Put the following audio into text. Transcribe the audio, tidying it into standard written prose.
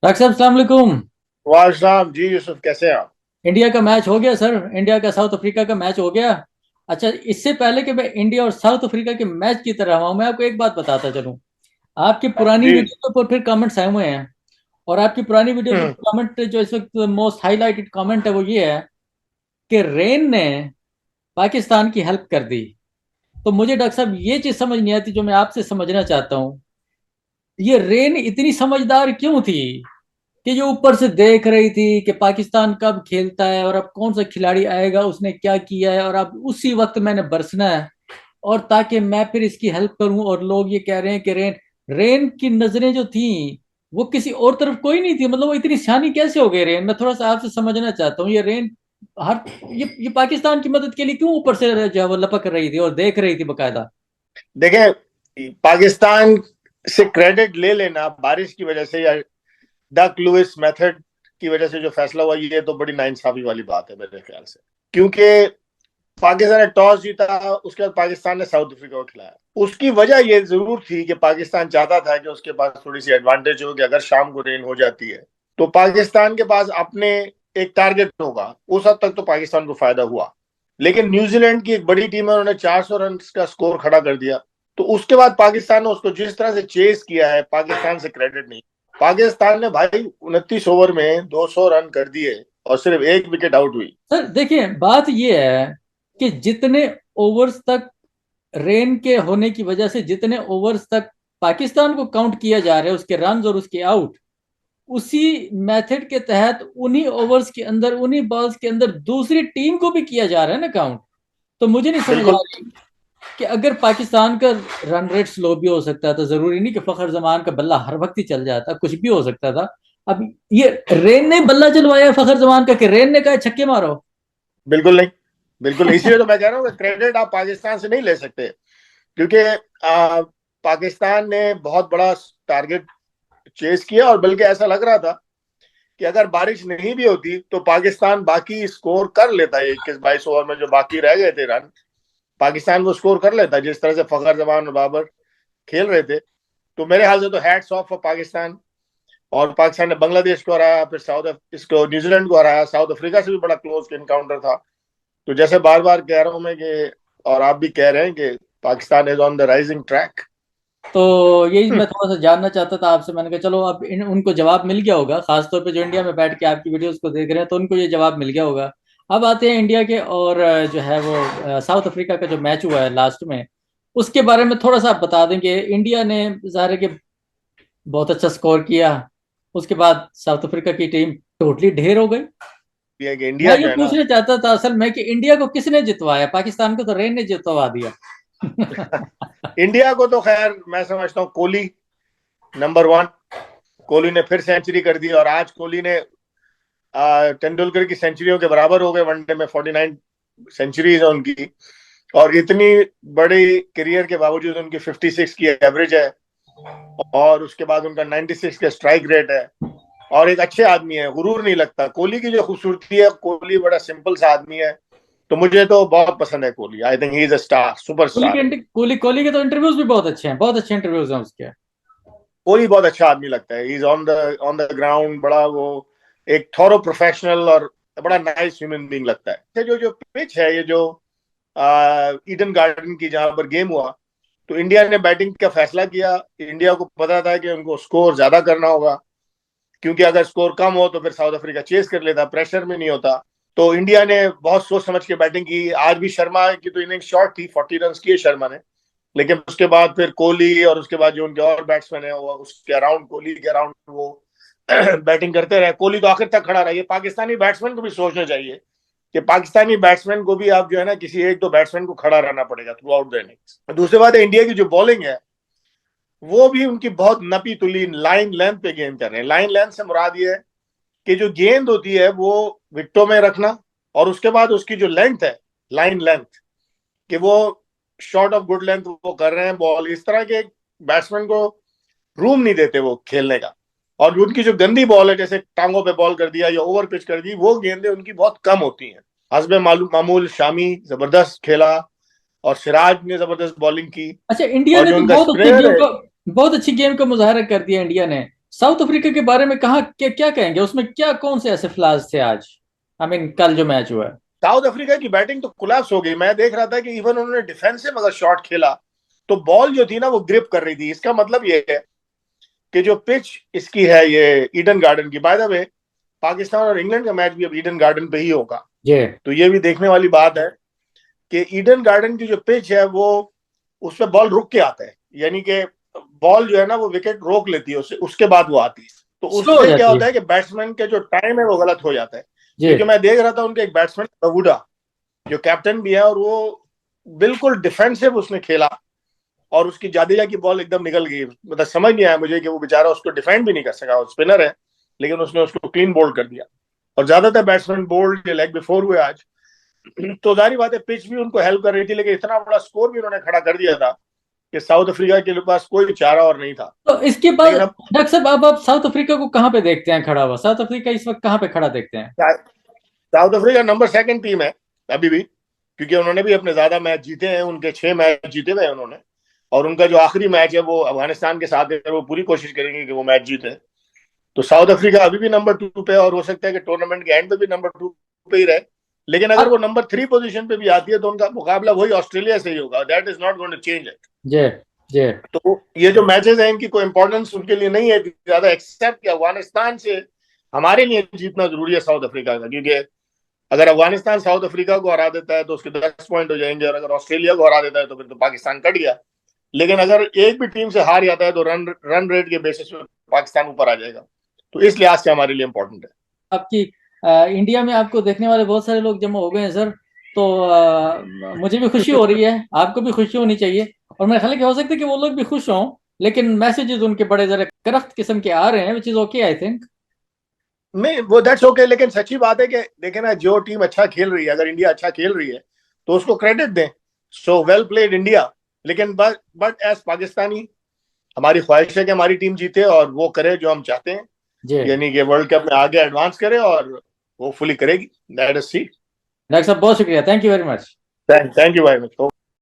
Doctor साहब अस्सलाम वालेकुम। वाह जी यूसुफ, कैसे हैं आप? इंडिया का मैच हो गया सर। इंडिया का साउथ अफ्रीका का मैच हो गया। अच्छा, इससे पहले कि मैं इंडिया और साउथ अफ्रीका के मैच की तरह आऊं, मैं आपको एक बात बताता चलूं। आपकी पुरानी जी। वीडियो पर फिर कमेंट्स आए हुए हैं। और आपकी पुरानी वीडियो पर हम्म। कमेंट जो इस वक्त मोस्ट हाईलाइटेड कमेंट है वो ये है कि रेन ने पाकिस्तान की हेल्प कर दी। तो मुझे डॉक्टर साहब ये चीज समझ नहीं आती, जो मैं आपसे समझना चाहता हूँ। ये रेन इतनी समझदार क्यों थी कि जो ऊपर से देख रही थी कि पाकिस्तान कब खेलता है और अब कौन सा खिलाड़ी आएगा, उसने क्या किया है, और अब उसी वक्त मैंने बरसना है, और ताकि मैं फिर इसकी हेल्प करूं। और लोग ये कह रहे हैं कि रेन रेन की नजरें जो थी वो किसी और तरफ कोई नहीं थी। मतलब वो इतनी सियानी कैसे हो गई रेन? मैं थोड़ा सा आपसे समझना चाहता हूँ। ये रेन हर ये पाकिस्तान की मदद के लिए क्यों ऊपर से जो है वो लपक रही थी और देख रही थी बकायदा? देखें, पाकिस्तान से क्रेडिट ले लेना बारिश की वजह से या डक लुइस मेथड की वजह से जो फैसला हुआ, ये तो बड़ी नाइंसाफी वाली बात है मेरे ख्याल से। क्योंकि पाकिस्तान ने टॉस जीता, उसके बाद पाकिस्तान ने साउथ अफ्रीका को खिलाया। उसकी वजह ये जरूर थी कि पाकिस्तान चाहता था कि उसके पास थोड़ी सी एडवांटेज हो कि अगर शाम को रेन हो जाती है तो पाकिस्तान के पास अपने एक टारगेट होगा। उस हद तक तो पाकिस्तान को फायदा हुआ। लेकिन न्यूजीलैंड की एक बड़ी टीम है, उन्होंने 400 रन का स्कोर खड़ा कर दिया। तो उसके बाद पाकिस्तान ने उसको जिस तरह से चेस किया है, पाकिस्तान से क्रेडिट नहीं। पाकिस्तान ने भाई 29 ओवर में 200 रन कर दिए और सिर्फ एक विकेट आउट हुई। सर देखिए, बात ये है कि जितने ओवर्स तक रेन के होने की वजह से जितने ओवर्स तक पाकिस्तान को काउंट किया जा रहा है, उसके रन और उसके आउट, उसी मेथड के तहत उन्हीं ओवर्स के अंदर, उन्हीं बॉल्स के अंदर दूसरी टीम को भी किया जा रहा है ना काउंट। तो मुझे नहीं समझ आ बिल्कुल। रही कि अगर पाकिस्तान का रन रेट स्लो भी हो सकता था, जरूरी नहीं कि फखर जमान का बल्ला हर वक्त ही चल जाता, कुछ भी हो सकता था। अब ये रेन ने बल्ला चलवाया फखर जमान का कि रेन ने कहा छक्के मारो? बिल्कुल नहीं। बिल्कुल नहीं। इसीलिए तो मैं कह रहा हूँ कि क्रेडिट आप पाकिस्तान से नहीं ले सकते। क्योंकि पाकिस्तान ने बहुत बड़ा टारगेट चेस किया, और बल्कि ऐसा लग रहा था कि अगर बारिश नहीं भी होती तो पाकिस्तान बाकी स्कोर कर लेता है। 21-22 ओवर में जो बाकी रह गए थे रन, पाकिस्तान वो स्कोर कर लेता। जिस तरह से फखर जमान और बाबर खेल रहे थे, तो मेरे ख्याल से तो हैट्स ऑफ फॉर पाकिस्तान। और पाकिस्तान ने बांग्लादेश को हराया, फिर इसको न्यूजीलैंड को हराया, साउथ अफ्रीका से भी बड़ा क्लोज इनकाउंटर था। तो जैसे बार बार कह रहा हूं मैं कि, और आप भी कह रहे हैं कि Pakistan is on the rising track. तो यही मैं थोड़ा सा जानना चाहता था आपसे। मैंने कहा चलो अब उनको जवाब मिल गया होगा, खासतौर पे जो इंडिया में बैठ के आपकी वीडियोस को देख रहे हैं, तो उनको ये जवाब मिल गया होगा। अब आते हैं इंडिया के, और जो है वो साउथ अफ्रीका का जो मैच हुआ है लास्ट में, उसके बारे में थोड़ा सा आप बता देंगे। इंडिया ने ज़ाहिर है कि बहुत अच्छा स्कोर किया, उसके बाद साउथ अफ्रीका की टीम टोटली ढेर हो गई। ये कि मैं इंडिया ये जो है ना, पूछना चाहता था असल में कि इंडिया को किसने जितवाया? पाकिस्तान को तो रेन ने जितवा दिया। इंडिया को तो खैर मैं समझता हूँ कोहली नंबर वन। कोहली ने फिर सेंचुरी कर दी, और आज कोहली ने तेंदुलकर की सेंचुरियों के बराबर हो गए। वनडे में 49 सेंचुरीज है उनकी। और इतनी बड़ी करियर के बावजूद उनकी 56 की एवरेज है, और उसके बाद उनका 96 का स्ट्राइक रेट है। और एक अच्छे आदमी है, गुरूर नहीं लगता। कोहली की जो खूबसूरती है, कोहली बड़ा सिंपल सा आदमी है। तो मुझे तो बहुत पसंद है Kohli. I think he is a star, super star है। कोहली के तो इंटरव्यूज भी बहुत अच्छे हैं, बहुत अच्छे इंटरव्यूज हैं उसके। कोहली बहुत अच्छा आदमी लगता है। He is on the ground बड़ा वो एक थॉरो प्रोफेशनल, और बड़ा नाइस ह्यूमन बीइंग लगता है। जो जो पिच है, ये जो ईडन गार्डन की जहां पर गेम हुआ, तो इंडिया ने बैटिंग का फैसला किया। इंडिया को पता था कि उनको स्कोर ज्यादा करना होगा, क्योंकि अगर स्कोर कम हो तो फिर साउथ अफ्रीका चेस कर लेता, प्रेशर में नहीं होता। तो इंडिया ने बहुत सोच समझ के बैटिंग की। आज भी शर्मा की तो इनिंग शॉर्ट थी, 40 रन किए शर्मा ने। लेकिन उसके बाद फिर कोहली, और उसके बाद जो उनके और बैट्समैन है वो उसके अराउंड, कोहली के अराउंड वो बैटिंग करते रहे। कोहली तो आखिर तक खड़ा रहा। ये पाकिस्तानी बैट्समैन को भी सोचना चाहिए कि पाकिस्तानी बैट्समैन को भी आप जो है ना, किसी एक दो बैट्समैन को खड़ा रहना पड़ेगा थ्रू आउट द इनिंग्स। दूसरी बात है, इंडिया की जो बॉलिंग है वो भी उनकी बहुत नपी तुली लाइन लेंथ पे गेंद कर रहे हैं। लाइन लेंथ से मुराद ये है कि जो गेंद होती है वो विकेटों में रखना, और उसके बाद उसकी जो लेंथ है, लाइन लेंथ, कि वो शॉर्ट ऑफ गुड लेंथ वो कर रहे हैं। बॉल इस तरह के बैट्समैन को रूम नहीं देते वो खेलने का। और उनकी जो गंदी बॉल है, जैसे टांगों पे बॉल कर दिया या ओवर पिच कर दी, वो गेंदें उनकी बहुत कम होती हैं। हसबे मामूल शामी जबरदस्त खेला, और सिराज ने जबरदस्त बॉलिंग की। अच्छा, इंडिया और ने जो तो उनका बहुत अच्छे स्पिनर गेम है, का बहुत अच्छी गेम का मुजाहरा कर दिया इंडिया ने। साउथ अफ्रीका के बारे में कहा क्या कहेंगे, उसमें क्या कौन से ऐसे फ्लैश थे आज, आई मीन कल जो मैच हुआ है? साउथ अफ्रीका की बैटिंग तो कोलैप्स हो गई। मैं देख रहा था कि इवन उन्होंने डिफेंसिव अगर शॉट खेला तो बॉल जो थी ना वो ग्रिप कर रही थी। इसका मतलब ये है कि जो पिच इसकी है ये ईडन गार्डन की, बाय द वे पाकिस्तान और इंग्लैंड का मैच भी अब ईडन गार्डन पे ही होगा। जी। तो ये भी देखने वाली बात है कि ईडन गार्डन की जो पिच है वो उस पर बॉल रुक के आता है, यानी कि बॉल जो है ना वो विकेट रोक लेती है उससे, उसके बाद वो आती है। तो स्लो हो उससे क्या जाती होता है। है कि बैट्समैन के जो टाइम है वो गलत हो जाता है। जी। क्योंकि मैं देख रहा था उनके एक बैट्समैन बबूडा जो कैप्टन भी है, और वो बिल्कुल डिफेंसिव उसने खेला और उसकी जाडेजा की बॉल एकदम निकल गई। मतलब समझ नहीं आया मुझे कि वो बेचारा उसको डिफेंड भी नहीं कर सका, वो स्पिनर है लेकिन उसने उसको क्लीन बोल्ड कर दिया। और ज्यादातर बैट्समैन बोल्ड लेग बिफोर हुए आज। तो जारी बात है पिच भी उनको हेल्प कर रही थी, लेकिन इतना बड़ा स्कोर भी उन्होंने खड़ा कर दिया था कि साउथ अफ्रीका के पास कोई चारा और नहीं था। तो इसके बाद लेकिन अब डॉक्टर साहब, अब आप साउथ अफ्रीका को कहाँ पे देखते हैं खड़ा हुआ? साउथ अफ्रीका इस वक्त कहाँ पे खड़ा देखते हैं? South Africa number second team है अभी भी, क्योंकि उन्होंने भी अपने ज्यादा मैच जीते हैं, उनके 6 मैच जीते हुए हैं उन्होंने। और उनका जो आखिरी मैच है वो अफगानिस्तान के साथ है, वो पूरी कोशिश करेंगे कि वो मैच जीते। तो साउथ अफ्रीका अभी भी नंबर 2 पे, और हो सकता है कि टूर्नामेंट के एंड पे भी नंबर 2 पे ही रहे। लेकिन अगर अब वो नंबर 3 पोजीशन पे भी आती है तो उनका मुकाबला वही ऑस्ट्रेलिया से ही होगा। That is not going to change it. जी। जी। तो ये जो मैचेस हैं इनकी कोई इंपॉर्टेंस उनके लिए नहीं है ज्यादा, एक्सेप्ट कि अफगानिस्तान से हमारे लिए जीतना जरूरी है साउथ अफ्रीका का। क्योंकि अगर अफगानिस्तान साउथ अफ्रीका को हरा देता है तो उसके 10 पॉइंट हो जाएंगे, और अगर ऑस्ट्रेलिया को हरा देता है तो फिर तो पाकिस्तान कट गया। लेकिन अगर एक भी टीम से हार जाता है तो रन रन रेट के बेसिस पे पाकिस्तान ऊपर आ जाएगा। तो इस लिहाज से हमारे लिए इंपॉर्टेंट है। आपकी इंडिया में आपको देखने वाले बहुत सारे लोग जमा हो गए हैं सर। तो मुझे भी खुशी हो रही है, आपको भी खुशी होनी चाहिए। और मेरा ख्याल है कि हो सकता है कि वो लोग भी खुश हों, लेकिन मैसेजेस उनके बड़े जरा करफ्ट किस्म के आ रहे हैं, which is okay I think. नहीं वो दैट्स ओके, लेकिन सच्ची बात है कि देखे ना, जो टीम अच्छा खेल रही है, अगर इंडिया अच्छा खेल रही है तो उसको क्रेडिट दें। So well played India. लेकिन बट एज पाकिस्तानी हमारी ख्वाहिश है कि हमारी टीम जीते और वो करे जो हम चाहते हैं, जी। यानी कि वर्ल्ड कप में आगे एडवांस करे, और वो फुली करेगी। That is C. डॉक्टर साहब बहुत शुक्रिया, thank you very much. Thank you very much.